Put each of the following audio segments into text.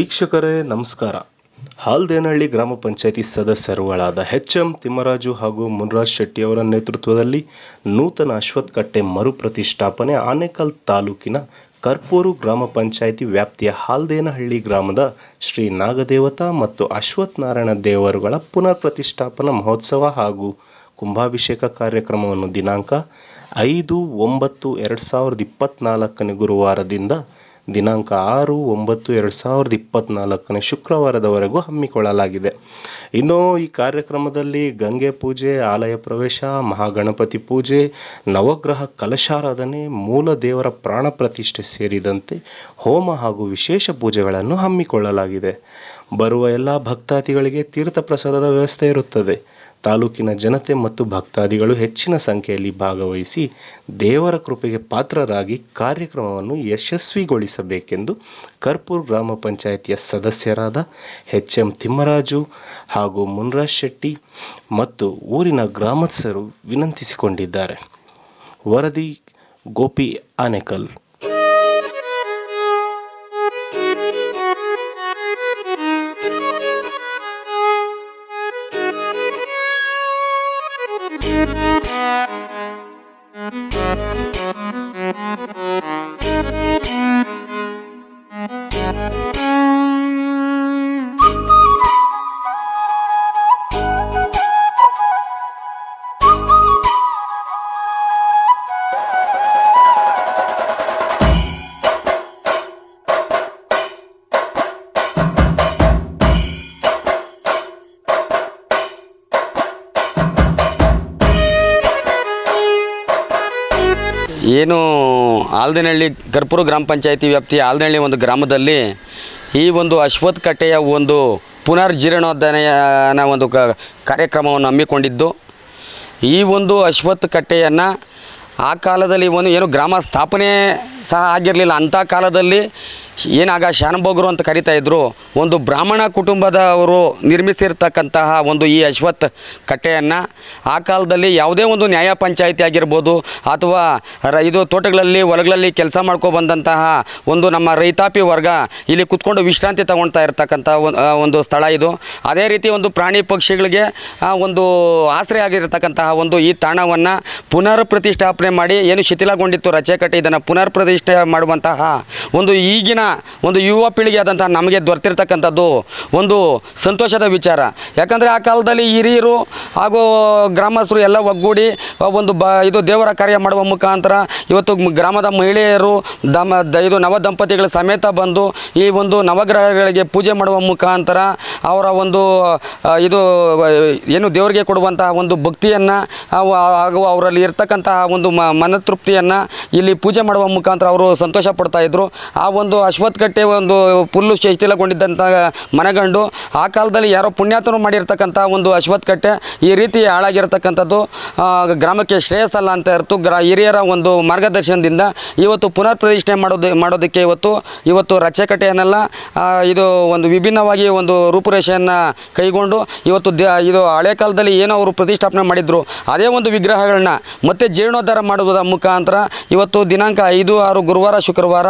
ವೀಕ್ಷಕರೇ ನಮಸ್ಕಾರ. ಹಾಲ್ದೇನಹಳ್ಳಿ ಗ್ರಾಮ ಪಂಚಾಯಿತಿ ಸದಸ್ಯರುಗಳಾದ ಎಂ ತಿಮ್ಮರಾಜು ಹಾಗೂ ಮುನ್ರಾಜ್ ಶೆಟ್ಟಿ ಅವರ ನೇತೃತ್ವದಲ್ಲಿ ನೂತನ ಅಶ್ವತ್ಥ ಕಟ್ಟೆ ಮರುಪ್ರತಿಷ್ಠಾಪನೆ ಆನೇಕಲ್ ತಾಲೂಕಿನ ಕರ್ಪೂರು ಗ್ರಾಮ ಪಂಚಾಯಿತಿ ವ್ಯಾಪ್ತಿಯ ಹಾಲ್ದೇನಹಳ್ಳಿ ಗ್ರಾಮದ ಶ್ರೀ ನಾಗದೇವತಾ ಮತ್ತು ಅಶ್ವತ್ಥ ನಾರಾಯಣ ದೇವರುಗಳ ಪುನರ್ ಪ್ರತಿಷ್ಠಾಪನಾ ಮಹೋತ್ಸವ ಹಾಗೂ ಕುಂಭಾಭಿಷೇಕ ಕಾರ್ಯಕ್ರಮವನ್ನು ದಿನಾಂಕ 5/9/2024 ಗುರುವಾರದಿಂದ ದಿನಾಂಕ 6/9/2024 ಶುಕ್ರವಾರದವರೆಗೂ ಹಮ್ಮಿಕೊಳ್ಳಲಾಗಿದೆ. ಇನ್ನು ಈ ಕಾರ್ಯಕ್ರಮದಲ್ಲಿ ಗಂಗೆ ಪೂಜೆ, ಆಲಯ ಪ್ರವೇಶ, ಮಹಾಗಣಪತಿ ಪೂಜೆ, ನವಗ್ರಹ ಕಲಶಾರಾಧನೆ, ಮೂಲ ದೇವರ ಪ್ರಾಣ ಪ್ರತಿಷ್ಠೆ ಸೇರಿದಂತೆ ಹೋಮ ಹಾಗೂ ವಿಶೇಷ ಪೂಜೆಗಳನ್ನು ಹಮ್ಮಿಕೊಳ್ಳಲಾಗಿದೆ. ಬರುವ ಎಲ್ಲ ಭಕ್ತಾದಿಗಳಿಗೆ ತೀರ್ಥ ಪ್ರಸಾದದ ವ್ಯವಸ್ಥೆ ಇರುತ್ತದೆ. ತಾಲೂಕಿನ ಜನತೆ ಮತ್ತು ಭಕ್ತಾದಿಗಳು ಹೆಚ್ಚಿನ ಸಂಖ್ಯೆಯಲ್ಲಿ ಭಾಗವಹಿಸಿ ದೇವರ ಕೃಪೆಗೆ ಪಾತ್ರರಾಗಿ ಕಾರ್ಯಕ್ರಮವನ್ನು ಯಶಸ್ವಿಗೊಳಿಸಬೇಕೆಂದು ಕರ್ಪೂರು ಗ್ರಾಮ ಪಂಚಾಯಿತಿಯ ಸದಸ್ಯರಾದ ಎಂ ತಿಮ್ಮರಾಜು ಹಾಗೂ ಮುನ್ರಾಜ್ ಶೆಟ್ಟಿ ಮತ್ತು ಊರಿನ ಗ್ರಾಮಸ್ಥರು ವಿನಂತಿಸಿಕೊಂಡಿದ್ದಾರೆ. ವರದಿ ಗೋಪಿ ಆನೇಕಲ್. ಏನು ಹಾಲ್ದೇನಹಳ್ಳಿ ಕರ್ಪೂರು ಗ್ರಾಮ ಪಂಚಾಯಿತಿ ವ್ಯಾಪ್ತಿಯ ಹಾಲ್ದೇನಹಳ್ಳಿ ಒಂದು ಗ್ರಾಮದಲ್ಲಿ ಈ ಒಂದು ಅಶ್ವತ್ಥ ಕಟ್ಟೆಯ ಒಂದು ಪುನರ್ಜೀರ್ಣೋದ್ಧಾರಣ ಒಂದು ಕಾರ್ಯಕ್ರಮವನ್ನು ಹಮ್ಮಿಕೊಂಡಿದ್ದು, ಈ ಒಂದು ಅಶ್ವತ್ಥ ಕಟ್ಟೆಯನ್ನು ಆ ಕಾಲದಲ್ಲಿ ಏನು ಗ್ರಾಮ ಸ್ಥಾಪನೆ ಸಹ ಆಗಿರಲಿಲ್ಲ. ಅಂಥ ಕಾಲದಲ್ಲಿ ಏನಾಗ ಶಾನುಭೋಗರು ಅಂತ ಕರಿತಾ ಇದ್ದರು, ಒಂದು ಬ್ರಾಹ್ಮಣ ಕುಟುಂಬದವರು ನಿರ್ಮಿಸಿರ್ತಕ್ಕಂತಹ ಒಂದು ಈ ಅಶ್ವತ್ಥ ಕಟ್ಟೆಯನ್ನು ಆ ಕಾಲದಲ್ಲಿ ಯಾವುದೇ ಒಂದು ನ್ಯಾಯ ಪಂಚಾಯಿತಿ ಆಗಿರ್ಬೋದು ಅಥವಾ ಇದು ತೋಟಗಳಲ್ಲಿ ಹೊಲಗಳಲ್ಲಿ ಕೆಲಸ ಬಂದಂತಹ ಒಂದು ನಮ್ಮ ರೈತಾಪಿ ವರ್ಗ ಇಲ್ಲಿ ಕುತ್ಕೊಂಡು ವಿಶ್ರಾಂತಿ ತಗೊಳ್ತಾ ಇರ್ತಕ್ಕಂಥ ಒಂದು ಸ್ಥಳ ಇದು. ಅದೇ ರೀತಿ ಒಂದು ಪ್ರಾಣಿ ಪಕ್ಷಿಗಳಿಗೆ ಒಂದು ಆಶ್ರಯ ಆಗಿರತಕ್ಕಂತಹ ಒಂದು ಈ ತಾಣವನ್ನು ಪುನರ್ ಪ್ರತಿಷ್ಠಾಪನೆ ಮಾಡಿ ಏನು ಶಿಥಿಲಗೊಂಡಿತ್ತು ರಚೆಕಟ್ಟೆ, ಇದನ್ನು ಪುನರ್ ಪ್ರತಿಷ್ಠೆ ಮಾಡುವಂತಹ ಒಂದು ಈಗಿನ ಒಂದು ಯುವ ಪೀಳಿಗೆ ಆದಂತಹ ನಮಗೆ ದೊರೆತಿರ್ತಕ್ಕಂಥದ್ದು ಒಂದು ಸಂತೋಷದ ವಿಚಾರ. ಯಾಕಂದರೆ ಆ ಕಾಲದಲ್ಲಿ ಹಿರಿಯರು ಹಾಗೂ ಗ್ರಾಮಸ್ಥರು ಎಲ್ಲ ಒಗ್ಗೂಡಿ ಒಂದು ಇದು ದೇವರ ಕಾರ್ಯ ಮಾಡುವ ಮುಖಾಂತರ ಇವತ್ತು ಗ್ರಾಮದ ಮಹಿಳೆಯರು ಇದು ನವ ದಂಪತಿಗಳ ಸಮೇತ ಬಂದು ಈ ಒಂದು ನವಗ್ರಹಗಳಿಗೆ ಪೂಜೆ ಮಾಡುವ ಮುಖಾಂತರ ಅವರ ಒಂದು ಇದು ಏನು ದೇವರಿಗೆ ಕೊಡುವಂತಹ ಒಂದು ಭಕ್ತಿಯನ್ನು ಹಾಗೂ ಅವರಲ್ಲಿ ಇರ್ತಕ್ಕಂತಹ ಒಂದು ಮನತೃಪ್ತಿಯನ್ನು ಇಲ್ಲಿ ಪೂಜೆ ಮಾಡುವ ಮುಖಾಂತರ ಅವರು ಸಂತೋಷ ಪಡ್ತಾಯಿದ್ರು. ಆ ಒಂದು ಅಶ್ವತ್ಥ ಕಟ್ಟೆ ಒಂದು ಫುಲ್ಲು ಶಿಥಿಲಗೊಂಡಿದ್ದಂಥ ಮನಗಂಡು ಆ ಕಾಲದಲ್ಲಿ ಯಾರೋ ಪುಣ್ಯಾತರು ಮಾಡಿರ್ತಕ್ಕಂಥ ಒಂದು ಅಶ್ವತ್ಥ ಕಟ್ಟೆ ಈ ರೀತಿ ಹಾಳಾಗಿರ್ತಕ್ಕಂಥದ್ದು ಗ್ರಾಮಕ್ಕೆ ಶ್ರೇಯಸ್ಸಲ್ಲ ಅಂತ ಇರ್ತು. ಹಿರಿಯರ ಒಂದು ಮಾರ್ಗದರ್ಶನದಿಂದ ಇವತ್ತು ಪುನರ್ ಪ್ರತಿಷ್ಠೆ ಮಾಡೋದಕ್ಕೆ ಇವತ್ತು ರಚೆಕಟ್ಟೆಯನ್ನೆಲ್ಲ ಇದು ಒಂದು ವಿಭಿನ್ನವಾಗಿ ಒಂದು ರೂಪುರೇಷೆಯನ್ನು ಕೈಗೊಂಡು ಇವತ್ತು ಇದು ಹಳೆ ಕಾಲದಲ್ಲಿ ಏನೋ ಅವರು ಪ್ರತಿಷ್ಠಾಪನೆ ಮಾಡಿದ್ರು ಅದೇ ಒಂದು ವಿಗ್ರಹಗಳನ್ನ ಮತ್ತೆ ಜೀರ್ಣೋದ್ಧಾರ ಮಾಡುವುದರ ಮುಖಾಂತರ ಇವತ್ತು ದಿನಾಂಕ 5/6 ಗುರುವಾರ ಶುಕ್ರವಾರ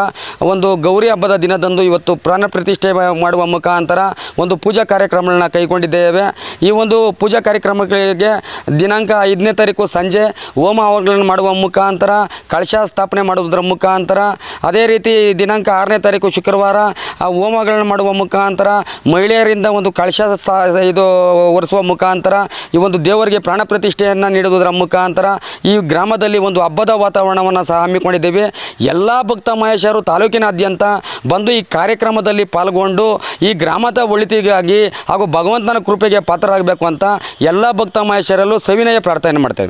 ಒಂದು ಗೌರಿ ಹಬ್ಬದ ದಿನದಂದು ಇವತ್ತು ಪ್ರಾಣ ಪ್ರತಿಷ್ಠೆ ಮಾಡುವ ಮುಖಾಂತರ ಒಂದು ಪೂಜಾ ಕಾರ್ಯಕ್ರಮಗಳನ್ನ ಕೈಗೊಂಡಿದ್ದೇವೆ. ಈ ಒಂದು ಪೂಜಾ ಕಾರ್ಯಕ್ರಮಗಳಿಗೆ ದಿನಾಂಕ 5ನೇ ತಾರೀಕು ಸಂಜೆ ಹೋಮ ಹವನಗಳನ್ನು ಮಾಡುವ ಮುಖಾಂತರ ಕಳಶ ಸ್ಥಾಪನೆ ಮಾಡುವುದರ ಮುಖಾಂತರ, ಅದೇ ರೀತಿ ದಿನಾಂಕ 6ನೇ ತಾರೀಕು ಶುಕ್ರವಾರ ಹೋಮಗಳನ್ನು ಮಾಡುವ ಮುಖಾಂತರ ಮಹಿಳೆಯರಿಂದ ಒಂದು ಕಳಶ ಇದು ಒರೆಸುವ ಮುಖಾಂತರ ಈ ಒಂದು ದೇವರಿಗೆ ಪ್ರಾಣ ಪ್ರತಿಷ್ಠೆಯನ್ನು ನೀಡುವುದರ ಮುಖಾಂತರ ಈ ಗ್ರಾಮದಲ್ಲಿ ಒಂದು ಹಬ್ಬದ ವಾತಾವರಣವನ್ನು ಸಹ ಹಮ್ಮಿಕೊಂಡಿದ್ದೇವೆ. ಎಲ್ಲ ಭಕ್ತ ಮಹೇಶರು ತಾಲೂಕಿನಾದ್ಯಂತ ಬಂದು ಈ ಕಾರ್ಯಕ್ರಮದಲ್ಲಿ ಪಾಲ್ಗೊಂಡು ಈ ಗ್ರಾಮದ ಒಳಿತಿಗಾಗಿ ಹಾಗೂ ಭಗವಂತನ ಕೃಪೆಗೆ ಪಾತ್ರರಾಗಬೇಕು ಅಂತ ಎಲ್ಲ ಭಕ್ತ ಮಹೇಶರಲ್ಲೂ ಸವಿನಯ ಪ್ರಾರ್ಥನೆ ಮಾಡ್ತೇವೆ.